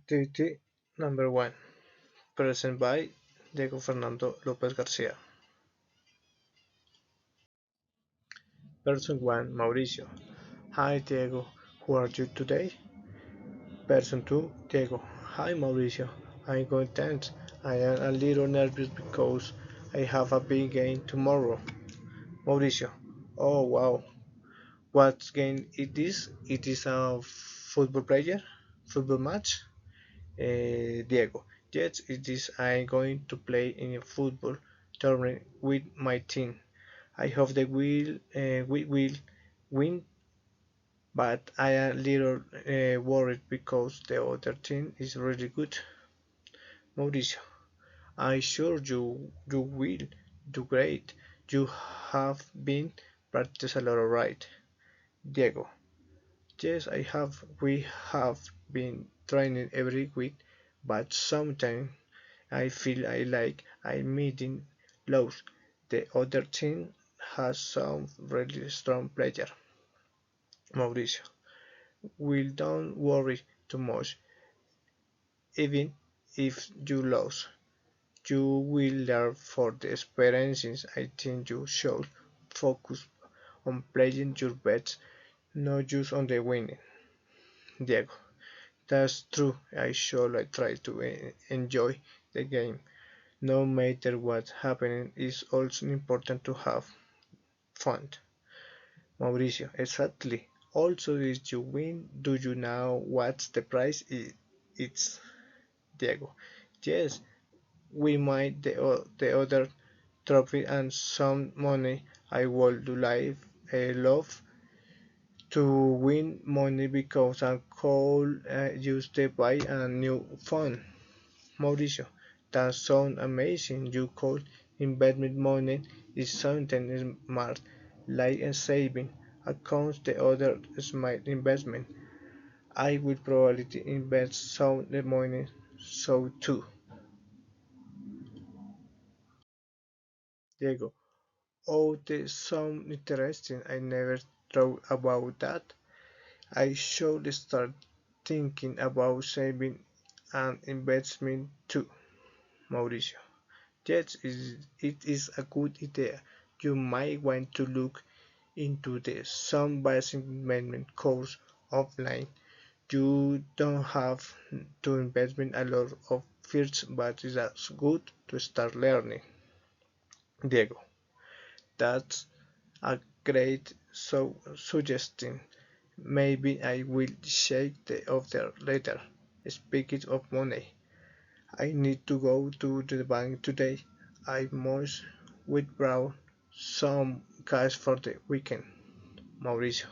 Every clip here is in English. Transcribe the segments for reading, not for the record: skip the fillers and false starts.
Activity number 1. Present by Diego Fernando Lopez Garcia. Person 1. Mauricio. Hi Diego, who are you today? Person 2. Diego. Hi Mauricio, I'm going tense. I am a little nervous because I have a big game tomorrow. Mauricio. Oh wow, what game it is? It is a football match? Diego. Yes, it is. I'm going to play in a football tournament with my team. I hope we will win, but I am a little worried because the other team is really good. Mauricio, I'm sure you will do great. You have been practice a lot, right? Diego, yes, I have. We have been training every week, but sometimes I feel like I'm meeting lows. The other team has some really strong players. Mauricio, will don't worry too much. Even if you lose, you will learn from the experiences. I think you should focus on playing your bets, not just on the winning. Diego, that's true. I should try to enjoy the game. No matter what's happening, it's also important to have fun. Mauricio, exactly. Also, if you win, do you know what the prize is? It's Diego. Yes, we might the other trophy and some money. I would love to win money because I could use to buy a new phone. Mauricio, that sounds amazing. You could investment money is something smart, like a saving account. The other smart investment. I will probably invest some the money so too. Diego. Oh, this sounds interesting. I never thought about that. I should start thinking about saving and investment too, Mauricio. Yes, it is a good idea. You might want to look into the some basic investment course offline. You don't have to invest in a lot of first, but it's good to start learning. Diego, that's a great suggestion. Maybe I will check the offer later. Speaking of money, I need to go to the bank today. I must withdraw some cash for the weekend. Mauricio.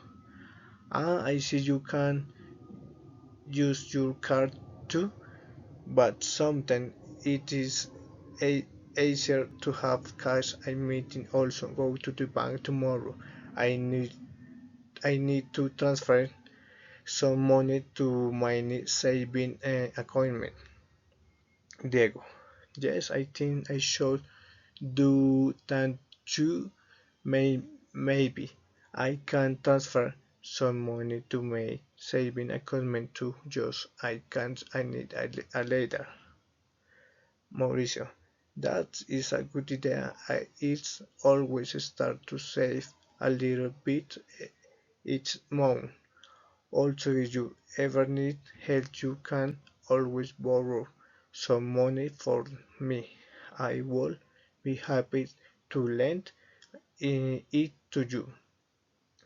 I see you can use your card too, but sometimes it is a easier to have cash. I meeting also go to the bank tomorrow. I need to transfer some money to my saving account. Diego. Yes, I think I should do that too. Maybe I can transfer some money to my saving account too. Just I can't. I need a later. Mauricio, that is a good idea. It's always start to save a little bit each month. Also, if you ever need help, you can always borrow some money from me. I will be happy to lend it to you.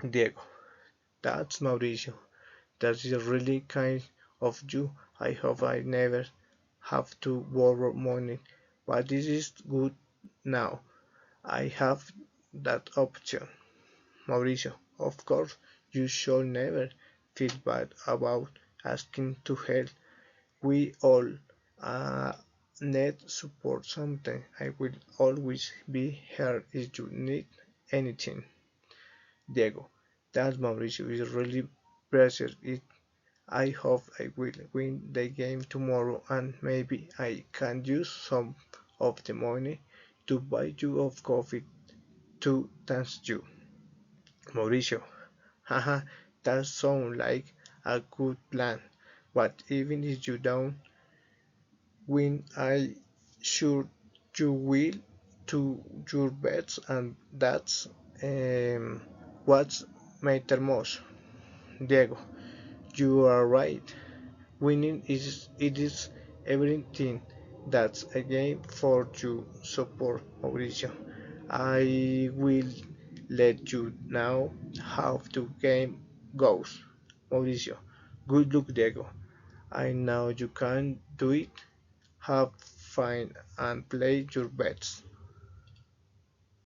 Diego, that's Mauricio. That is really kind of you. I hope I never have to borrow money, but this is good now. I have that option. Mauricio, of course, you should never feel bad about asking to help. We all uh, need support sometimes. I will always be here if you need anything. Diego, that Mauricio is really precious. I hope I will win the game tomorrow and maybe I can use some of the money to buy you of coffee to thank you. Mauricio, haha, that sounds like a good plan. But even if you don't win, I sure you will to your bets, and that's um, what matters most. Diego, you are right. Winning is everything. That's a game for you support, Mauricio. I will let you know how the game goes. Mauricio, good luck, Diego. I know you can do it. Have fun and play your bets.